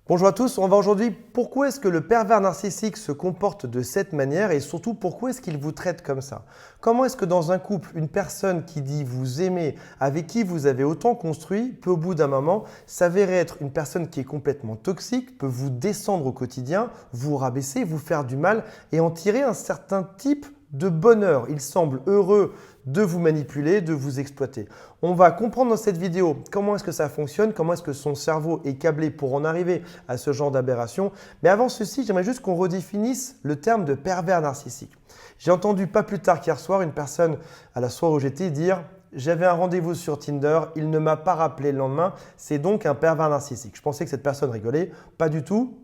Bonjour à tous, on va voir aujourd'hui pourquoi est-ce que le pervers narcissique se comporte de cette manière et surtout pourquoi est-ce qu'il vous traite comme ça. Comment est-ce que dans un couple, une personne qui dit vous aimez, avec qui vous avez autant construit, peut au bout d'un moment s'avérer être une personne qui est complètement toxique, peut vous descendre au quotidien, vous rabaisser, vous faire du mal et en tirer un certain type de bonheur. Il semble heureux de vous manipuler, de vous exploiter. On va comprendre dans cette vidéo comment est-ce que ça fonctionne, comment est-ce que son cerveau est câblé pour en arriver à ce genre d'aberration. Mais avant ceci, j'aimerais juste qu'on redéfinisse le terme de pervers narcissique. J'ai entendu pas plus tard qu'hier soir une personne à la soirée où j'étais dire « J'avais un rendez-vous sur Tinder, il ne m'a pas rappelé le lendemain, c'est donc un pervers narcissique ». Je pensais que cette personne rigolait, pas du tout.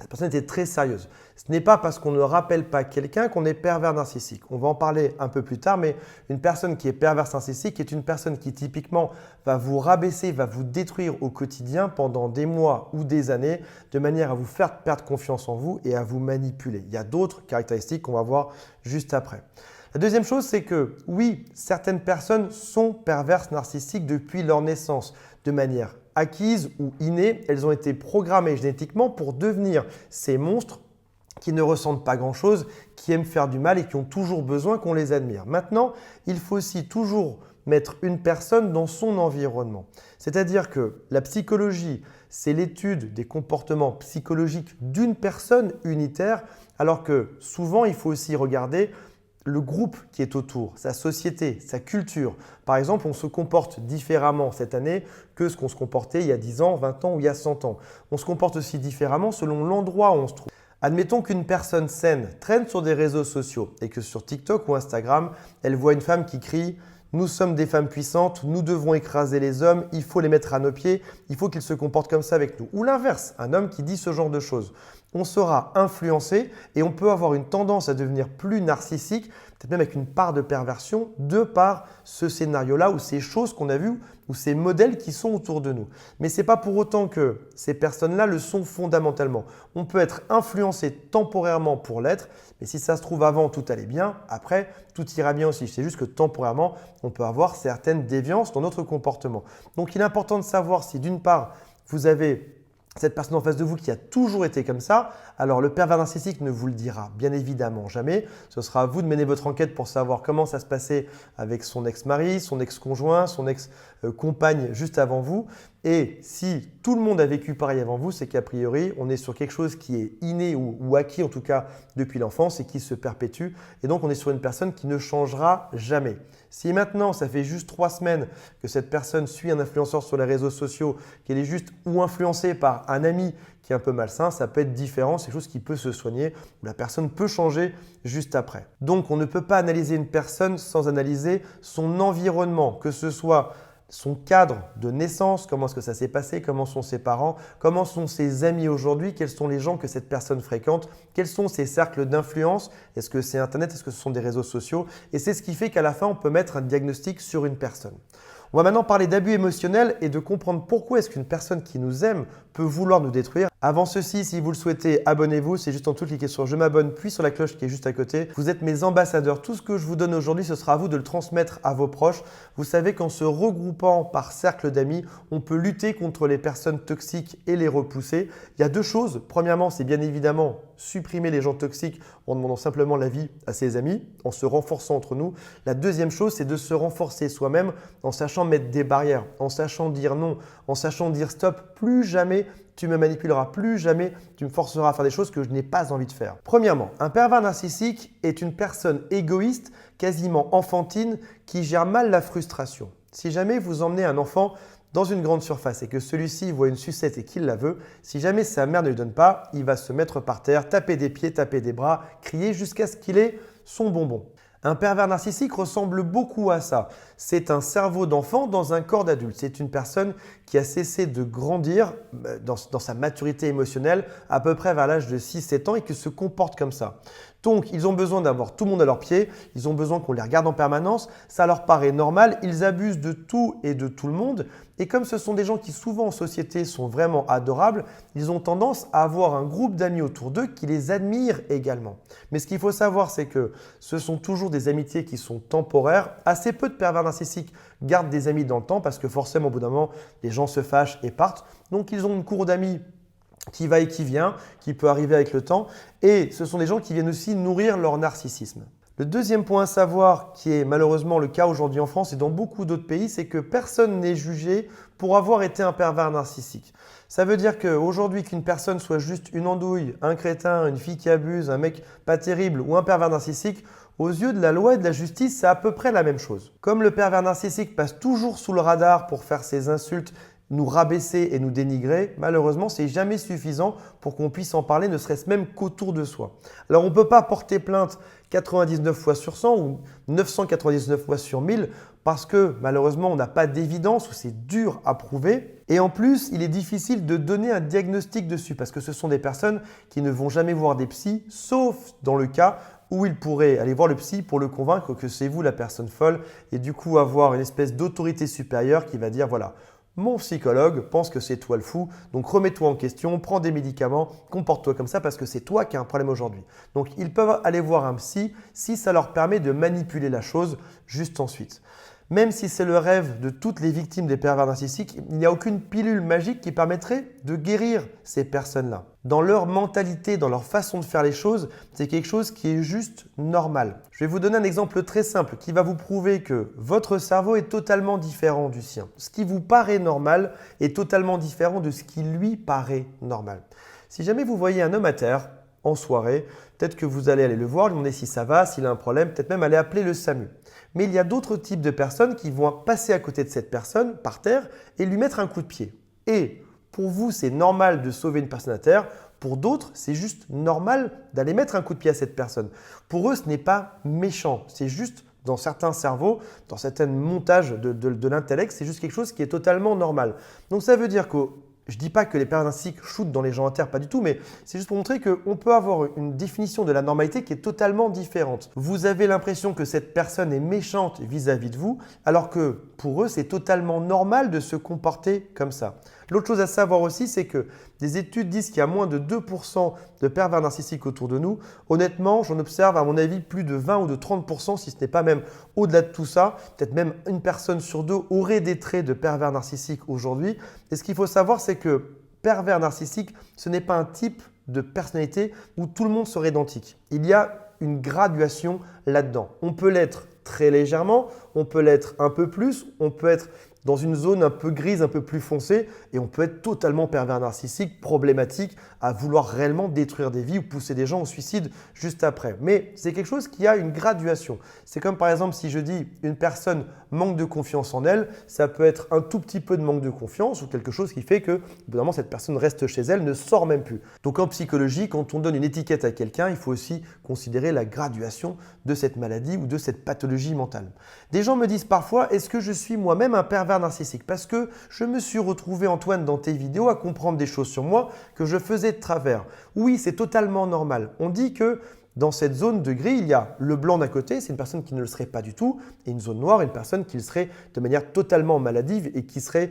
Cette personne était très sérieuse. Ce n'est pas parce qu'on ne rappelle pas quelqu'un qu'on est pervers narcissique. On va en parler un peu plus tard, mais une personne qui est perverse narcissique est une personne qui typiquement va vous rabaisser, va vous détruire au quotidien pendant des mois ou des années de manière à vous faire perdre confiance en vous et à vous manipuler. Il y a d'autres caractéristiques qu'on va voir juste après. La deuxième chose, c'est que oui, certaines personnes sont perverses narcissiques depuis leur naissance de manière acquises ou innées. Elles ont été programmées génétiquement pour devenir ces monstres qui ne ressentent pas grand-chose, qui aiment faire du mal et qui ont toujours besoin qu'on les admire. Maintenant, il faut aussi toujours mettre une personne dans son environnement. C'est-à-dire que la psychologie, c'est l'étude des comportements psychologiques d'une personne unitaire, alors que souvent, il faut aussi regarder le groupe qui est autour, sa société, sa culture. Par exemple, on se comporte différemment cette année que ce qu'on se comportait il y a 10 ans, 20 ans ou il y a 100 ans. On se comporte aussi différemment selon l'endroit où on se trouve. Admettons qu'une personne saine traîne sur des réseaux sociaux et que sur TikTok ou Instagram, elle voit une femme qui crie « Nous sommes des femmes puissantes, nous devons écraser les hommes, il faut les mettre à nos pieds, il faut qu'ils se comportent comme ça avec nous. » Ou l'inverse, un homme qui dit ce genre de choses. On sera influencé et on peut avoir une tendance à devenir plus narcissique, peut-être même avec une part de perversion, de par ce scénario-là ou ces choses qu'on a vues ou ces modèles qui sont autour de nous. Mais ce n'est pas pour autant que ces personnes-là le sont fondamentalement. On peut être influencé temporairement pour l'être, mais si ça se trouve avant, tout allait bien, après, tout ira bien aussi. C'est juste que temporairement, on peut avoir certaines déviances dans notre comportement. Donc, il est important de savoir si d'une part, vous avez cette personne en face de vous qui a toujours été comme ça, alors le pervers narcissique ne vous le dira bien évidemment jamais. Ce sera à vous de mener votre enquête pour savoir comment ça se passait avec son ex-mari, son ex-conjoint, son ex-compagne juste avant vous. Et si tout le monde a vécu pareil avant vous, c'est qu'a priori, on est sur quelque chose qui est inné ou acquis en tout cas depuis l'enfance et qui se perpétue. Et donc, on est sur une personne qui ne changera jamais. Si maintenant, ça fait juste 3 semaines que cette personne suit un influenceur sur les réseaux sociaux, qu'elle est juste ou influencée par un ami qui est un peu malsain, ça peut être différent, c'est quelque chose qui peut se soigner, où la personne peut changer juste après. Donc, on ne peut pas analyser une personne sans analyser son environnement, que ce soit son cadre de naissance, comment est-ce que ça s'est passé, comment sont ses parents, comment sont ses amis aujourd'hui, quels sont les gens que cette personne fréquente, quels sont ses cercles d'influence, est-ce que c'est Internet, est-ce que ce sont des réseaux sociaux et c'est ce qui fait qu'à la fin, on peut mettre un diagnostic sur une personne. On va maintenant parler d'abus émotionnels et de comprendre pourquoi est-ce qu'une personne qui nous aime peut vouloir nous détruire. Avant ceci, si vous le souhaitez, abonnez-vous. C'est juste en dessous, cliquez sur « Je m'abonne » puis sur la cloche qui est juste à côté. Vous êtes mes ambassadeurs. Tout ce que je vous donne aujourd'hui, ce sera à vous de le transmettre à vos proches. Vous savez qu'en se regroupant par cercle d'amis, on peut lutter contre les personnes toxiques et les repousser. Il y a 2 choses. Premièrement, c'est bien évidemment supprimer les gens toxiques en demandant simplement l'avis à ses amis, en se renforçant entre nous. La deuxième chose, c'est de se renforcer soi-même en sachant mettre des barrières, en sachant dire non, en sachant dire stop, plus jamais tu me manipuleras, plus jamais tu me forceras à faire des choses que je n'ai pas envie de faire. Premièrement, un pervers narcissique est une personne égoïste, quasiment enfantine, qui gère mal la frustration. Si jamais vous emmenez un enfant dans une grande surface et que celui-ci voit une sucette et qu'il la veut, si jamais sa mère ne lui donne pas, il va se mettre par terre, taper des pieds, taper des bras, crier jusqu'à ce qu'il ait son bonbon. Un pervers narcissique ressemble beaucoup à ça. C'est un cerveau d'enfant dans un corps d'adulte. C'est une personne qui a cessé de grandir dans sa maturité émotionnelle à peu près vers l'âge de 6-7 ans et qui se comporte comme ça. Donc, ils ont besoin d'avoir tout le monde à leurs pieds, ils ont besoin qu'on les regarde en permanence, ça leur paraît normal, ils abusent de tout et de tout le monde. Et comme ce sont des gens qui souvent en société sont vraiment adorables, ils ont tendance à avoir un groupe d'amis autour d'eux qui les admirent également. Mais ce qu'il faut savoir, c'est que ce sont toujours des amitiés qui sont temporaires. Assez peu de pervers narcissiques gardent des amis dans le temps parce que forcément, au bout d'un moment, les gens se fâchent et partent. Donc, ils ont une cour d'amis qui va et qui vient, qui peut arriver avec le temps. Et ce sont des gens qui viennent aussi nourrir leur narcissisme. Le deuxième point à savoir, qui est malheureusement le cas aujourd'hui en France et dans beaucoup d'autres pays, c'est que personne n'est jugé pour avoir été un pervers narcissique. Ça veut dire qu'aujourd'hui, qu'une personne soit juste une andouille, un crétin, une fille qui abuse, un mec pas terrible ou un pervers narcissique, aux yeux de la loi et de la justice, c'est à peu près la même chose. Comme le pervers narcissique passe toujours sous le radar pour faire ses insultes, nous rabaisser et nous dénigrer, malheureusement, c'est jamais suffisant pour qu'on puisse en parler, ne serait-ce même qu'autour de soi. Alors, on ne peut pas porter plainte 99 fois sur 100 ou 999 fois sur 1000 parce que malheureusement, on n'a pas d'évidence ou c'est dur à prouver. Et en plus, il est difficile de donner un diagnostic dessus parce que ce sont des personnes qui ne vont jamais voir des psys, sauf dans le cas où il pourrait aller voir le psy pour le convaincre que c'est vous la personne folle et du coup avoir une espèce d'autorité supérieure qui va dire voilà, mon psychologue pense que c'est toi le fou, donc remets-toi en question, prends des médicaments, comporte-toi comme ça parce que c'est toi qui as un problème aujourd'hui. Donc ils peuvent aller voir un psy si ça leur permet de manipuler la chose juste ensuite. Même si c'est le rêve de toutes les victimes des pervers narcissiques, il n'y a aucune pilule magique qui permettrait de guérir ces personnes-là. Dans leur mentalité, dans leur façon de faire les choses, c'est quelque chose qui est juste normal. Je vais vous donner un exemple très simple qui va vous prouver que votre cerveau est totalement différent du sien. Ce qui vous paraît normal est totalement différent de ce qui lui paraît normal. Si jamais vous voyez un homme à terre en soirée, peut-être que vous allez aller le voir, lui demander si ça va, s'il a un problème, peut-être même aller appeler le SAMU. Mais il y a d'autres types de personnes qui vont passer à côté de cette personne par terre et lui mettre un coup de pied. Et pour vous, c'est normal de sauver une personne à terre. Pour d'autres, c'est juste normal d'aller mettre un coup de pied à cette personne. Pour eux, ce n'est pas méchant. C'est juste dans certains cerveaux, dans certains montages de l'intellect, c'est juste quelque chose qui est totalement normal. Donc ça veut dire que je ne dis pas que les pervers narcissiques shootent dans les gens à terre, pas du tout, mais c'est juste pour montrer qu'on peut avoir une définition de la normalité qui est totalement différente. Vous avez l'impression que cette personne est méchante vis-à-vis de vous, alors que pour eux, c'est totalement normal de se comporter comme ça. L'autre chose à savoir aussi, c'est que des études disent qu'il y a moins de 2% de pervers narcissiques autour de nous. Honnêtement, j'en observe à mon avis plus de 20 ou de 30%, si ce n'est pas même au-delà de tout ça. Peut-être même une personne sur deux aurait des traits de pervers narcissique aujourd'hui. Et ce qu'il faut savoir, c'est que pervers narcissique, ce n'est pas un type de personnalité où tout le monde serait identique. Il y a une graduation là-dedans. On peut l'être très légèrement, on peut l'être un peu plus, on peut être dans une zone un peu grise, un peu plus foncée et on peut être totalement pervers narcissique, problématique, à vouloir réellement détruire des vies ou pousser des gens au suicide juste après. Mais c'est quelque chose qui a une graduation. C'est comme par exemple si je dis une personne manque de confiance en elle, ça peut être un tout petit peu de manque de confiance ou quelque chose qui fait que évidemment cette personne reste chez elle, ne sort même plus. Donc en psychologie, quand on donne une étiquette à quelqu'un, il faut aussi considérer la graduation de cette maladie ou de cette pathologie mentale. Des gens me disent parfois, est-ce que je suis moi-même un pervers narcissique? Parce que je me suis retrouvé, Antoine, dans tes vidéos à comprendre des choses sur moi que je faisais de travers. Oui, c'est totalement normal. On dit que dans cette zone de gris, il y a le blanc d'un côté, c'est une personne qui ne le serait pas du tout, et une zone noire, une personne qui le serait de manière totalement maladive et qui serait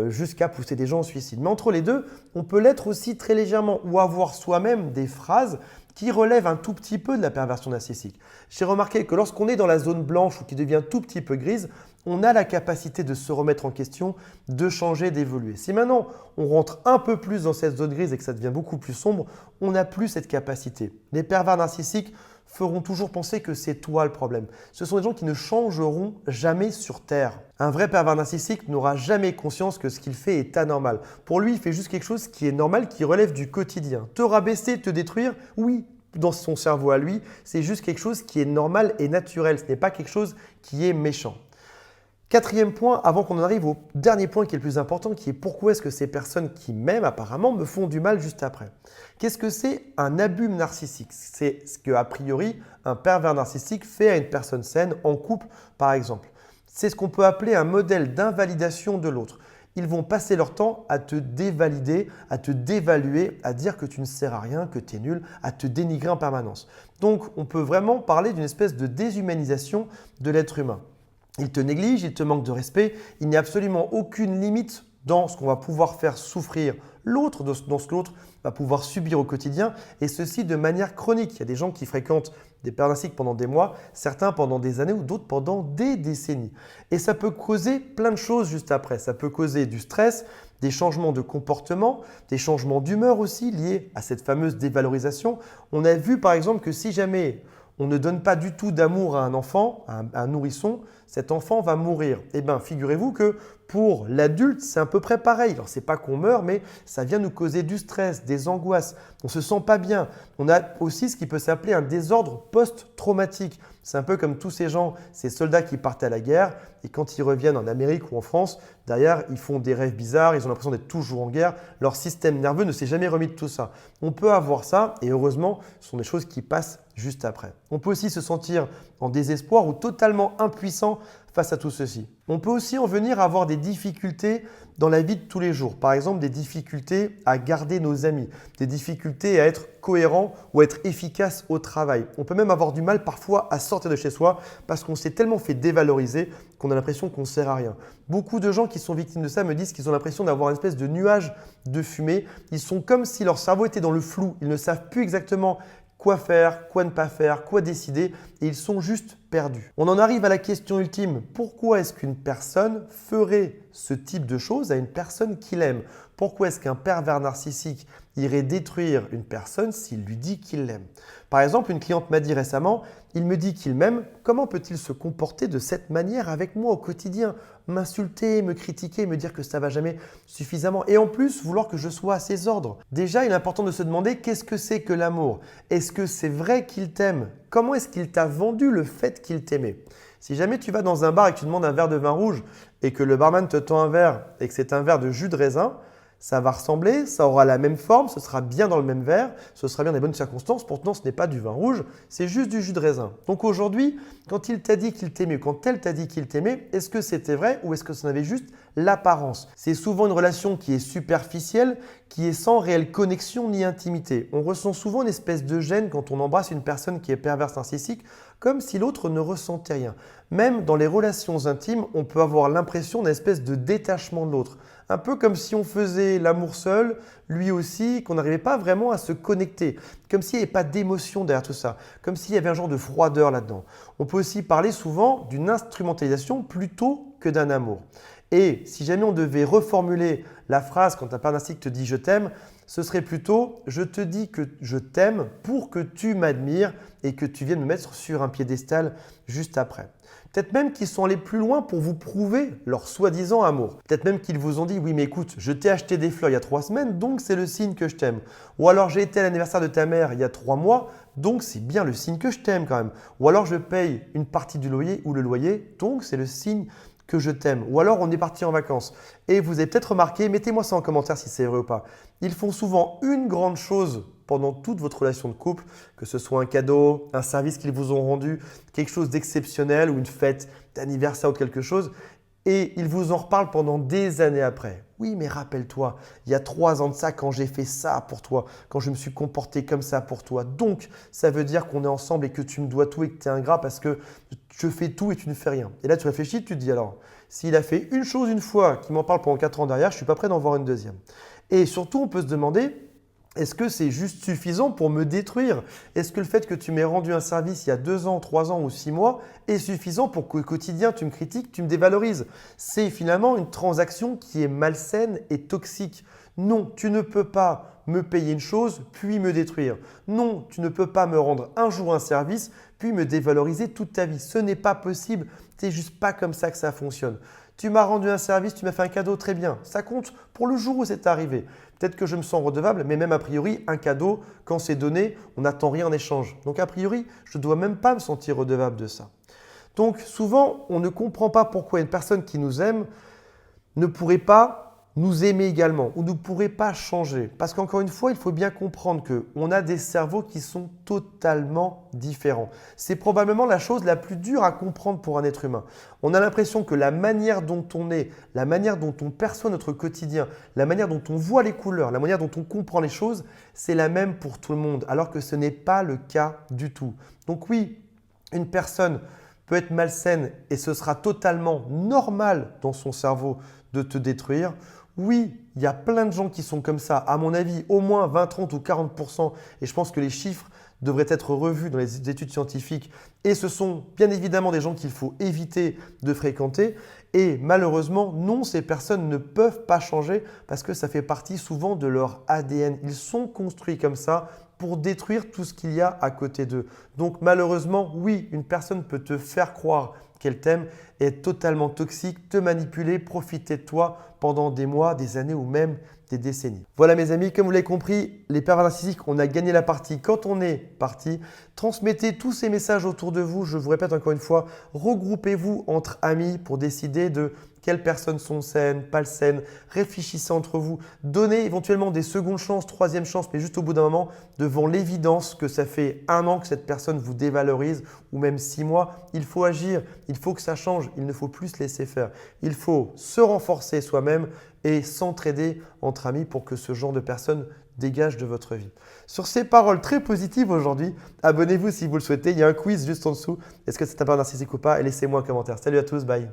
jusqu'à pousser des gens au suicide. Mais entre les deux, on peut l'être aussi très légèrement ou avoir soi-même des phrases qui relèvent un tout petit peu de la perversion narcissique. J'ai remarqué que lorsqu'on est dans la zone blanche ou qui devient tout petit peu grise, on a la capacité de se remettre en question, de changer, d'évoluer. Si maintenant on rentre un peu plus dans cette zone grise et que ça devient beaucoup plus sombre, on n'a plus cette capacité. Les pervers narcissiques feront toujours penser que c'est toi le problème. Ce sont des gens qui ne changeront jamais sur Terre. Un vrai pervers narcissique n'aura jamais conscience que ce qu'il fait est anormal. Pour lui, il fait juste quelque chose qui est normal, qui relève du quotidien. Te rabaisser, te détruire, oui, dans son cerveau à lui, c'est juste quelque chose qui est normal et naturel. Ce n'est pas quelque chose qui est méchant. Quatrième point, avant qu'on en arrive au dernier point qui est le plus important, qui est pourquoi est-ce que ces personnes qui m'aiment apparemment me font du mal juste après. Qu'est-ce que c'est un abus narcissique? C'est ce qu'a priori un pervers narcissique fait à une personne saine en couple par exemple. C'est ce qu'on peut appeler un modèle d'invalidation de l'autre. Ils vont passer leur temps à te dévalider, à te dévaluer, à dire que tu ne sers à rien, que tu es nul, à te dénigrer en permanence. Donc on peut vraiment parler d'une espèce de déshumanisation de l'être humain. Il te néglige, il te manque de respect, il n'y a absolument aucune limite dans ce qu'on va pouvoir faire souffrir l'autre, dans ce que l'autre va pouvoir subir au quotidien, et ceci de manière chronique. Il y a des gens qui fréquentent des pervers narcissiques pendant des mois, certains pendant des années ou d'autres pendant des décennies. Et ça peut causer plein de choses juste après. Ça peut causer du stress, des changements de comportement, des changements d'humeur aussi liés à cette fameuse dévalorisation. On a vu par exemple que si jamais on ne donne pas du tout d'amour à un enfant, à un nourrisson, cet enfant va mourir. Eh bien, figurez-vous que pour l'adulte, c'est à peu près pareil. Alors, ce n'est pas qu'on meurt, mais ça vient nous causer du stress, des angoisses. On ne se sent pas bien. On a aussi ce qui peut s'appeler un désordre post-traumatique. C'est un peu comme tous ces gens, ces soldats qui partent à la guerre et quand ils reviennent en Amérique ou en France, derrière, ils font des rêves bizarres, ils ont l'impression d'être toujours en guerre. Leur système nerveux ne s'est jamais remis de tout ça. On peut avoir ça et heureusement, ce sont des choses qui passent juste après. On peut aussi se sentir en désespoir ou totalement impuissant face à tout ceci. On peut aussi en venir à avoir des difficultés dans la vie de tous les jours. Par exemple, des difficultés à garder nos amis, des difficultés à être cohérent ou à être efficace au travail. On peut même avoir du mal parfois à sortir de chez soi parce qu'on s'est tellement fait dévaloriser qu'on a l'impression qu'on ne sert à rien. Beaucoup de gens qui sont victimes de ça me disent qu'ils ont l'impression d'avoir une espèce de nuage de fumée. Ils sont comme si leur cerveau était dans le flou. Ils ne savent plus exactement quoi faire, quoi ne pas faire, quoi décider et ils sont juste perdus. On en arrive à la question ultime. Pourquoi est-ce qu'une personne ferait ce type de choses à une personne qu'il aime? Pourquoi est-ce qu'un pervers narcissique irait détruire une personne s'il lui dit qu'il l'aime? Par exemple, une cliente m'a dit récemment, il me dit qu'il m'aime, comment peut-il se comporter de cette manière avec moi au quotidien? M'insulter, me critiquer, me dire que ça ne va jamais suffisamment et en plus vouloir que je sois à ses ordres. Déjà, il est important de se demander qu'est-ce que c'est que l'amour? Est-ce que c'est vrai qu'il t'aime? Comment est-ce qu'il t'a vendu le fait qu'il t'aimait? Si jamais tu vas dans un bar et que tu demandes un verre de vin rouge et que le barman te tend un verre et que c'est un verre de jus de raisin, ça va ressembler, ça aura la même forme, ce sera bien dans le même verre, ce sera bien dans les bonnes circonstances. Pourtant, ce n'est pas du vin rouge, c'est juste du jus de raisin. Donc aujourd'hui, quand il t'a dit qu'il t'aimait, quand elle t'a dit qu'il t'aimait, est-ce que c'était vrai ou est-ce que ça avait juste l'apparence? C'est souvent une relation qui est superficielle, qui est sans réelle connexion ni intimité. On ressent souvent une espèce de gêne quand on embrasse une personne qui est perverse narcissique, comme si l'autre ne ressentait rien. Même dans les relations intimes, on peut avoir l'impression d'une espèce de détachement de l'autre. Un peu comme si on faisait l'amour seul, lui aussi, qu'on n'arrivait pas vraiment à se connecter. Comme s'il n'y avait pas d'émotion derrière tout ça. Comme s'il y avait un genre de froideur là-dedans. On peut aussi parler souvent d'une instrumentalisation plutôt que d'un amour. Et si jamais on devait reformuler la phrase quand un pervers narcissique te dit « je t'aime », ce serait plutôt « je te dis que je t'aime pour que tu m'admires et que tu viennes me mettre sur un piédestal juste après ». Peut-être même qu'ils sont allés plus loin pour vous prouver leur soi-disant amour. Peut-être même qu'ils vous ont dit « oui mais écoute, je t'ai acheté des fleurs il y a 3 semaines, donc c'est le signe que je t'aime ». Ou alors « j'ai été à l'anniversaire de ta mère il y a 3 mois, donc c'est bien le signe que je t'aime quand même ». Ou alors « je paye une partie du loyer ou le loyer, donc c'est le signe que je t'aime ». Ou alors on est parti en vacances. Et vous avez peut-être remarqué, mettez-moi ça en commentaire si c'est vrai ou pas, ils font souvent une grande chose pendant toute votre relation de couple, que ce soit un cadeau, un service qu'ils vous ont rendu, quelque chose d'exceptionnel ou une fête d'anniversaire ou quelque chose, et ils vous en reparlent pendant des années après. Oui, mais rappelle-toi, il y a 3 ans de ça, quand j'ai fait ça pour toi, quand je me suis comporté comme ça pour toi. Donc, ça veut dire qu'on est ensemble et que tu me dois tout et que tu es ingrat parce que je fais tout et tu ne fais rien. Et là, tu réfléchis, tu te dis alors, s'il a fait une chose une fois, qu'il m'en parle pendant 4 ans derrière, je ne suis pas prêt d'en voir une deuxième. Et surtout, on peut se demander, est-ce que c'est juste suffisant pour me détruire? Est-ce que le fait que tu m'aies rendu un service il y a 2 ans, 3 ans ou 6 mois est suffisant pour qu'au quotidien tu me critiques, tu me dévalorises? C'est finalement une transaction qui est malsaine et toxique. Non, tu ne peux pas me payer une chose puis me détruire. Non, tu ne peux pas me rendre un jour un service puis me dévaloriser toute ta vie. Ce n'est pas possible. C'est juste pas comme ça que ça fonctionne. Tu m'as rendu un service, tu m'as fait un cadeau, très bien. Ça compte pour le jour où c'est arrivé. Peut-être que je me sens redevable, mais même a priori, un cadeau, quand c'est donné, on n'attend rien en échange. Donc a priori, je ne dois même pas me sentir redevable de ça. Donc souvent, on ne comprend pas pourquoi une personne qui nous aime ne pourrait pas nous aimer également ou ne pourrait pas changer. Parce qu'encore une fois, il faut bien comprendre qu'on a des cerveaux qui sont totalement différents. C'est probablement la chose la plus dure à comprendre pour un être humain. On a l'impression que la manière dont on est, la manière dont on perçoit notre quotidien, la manière dont on voit les couleurs, la manière dont on comprend les choses, c'est la même pour tout le monde, alors que ce n'est pas le cas du tout. Donc oui, une personne peut être malsaine et ce sera totalement normal dans son cerveau de te détruire. Oui, il y a plein de gens qui sont comme ça. À mon avis, au moins 20, 30 ou 40%. Et je pense que les chiffres devraient être revus dans les études scientifiques. Et ce sont bien évidemment des gens qu'il faut éviter de fréquenter. Et malheureusement, non, ces personnes ne peuvent pas changer parce que ça fait partie souvent de leur ADN. Ils sont construits comme ça pour détruire tout ce qu'il y a à côté d'eux. Donc malheureusement, oui, une personne peut te faire croire qu'elle t'aime, est totalement toxique, te manipuler, profiter de toi pendant des mois, des années ou même des décennies. Voilà mes amis, comme vous l'avez compris, les pervers narcissiques, on a gagné la partie quand on est parti. Transmettez tous ces messages autour de vous. Je vous répète encore une fois, regroupez-vous entre amis pour décider de quelles personnes sont saines, pas saines. Réfléchissez entre vous. Donnez éventuellement des secondes chances, troisième chances, mais juste au bout d'un moment, devant l'évidence que ça fait 1 an que cette personne vous dévalorise ou même 6 mois, il faut agir, il faut que ça change, il ne faut plus se laisser faire. Il faut se renforcer soi-même et s'entraider entre amis pour que ce genre de personnes dégage de votre vie. Sur ces paroles très positives aujourd'hui, abonnez-vous si vous le souhaitez. Il y a un quiz juste en dessous. Est-ce que c'est un pervers narcissique ou pas? Et laissez-moi un commentaire. Salut à tous, bye.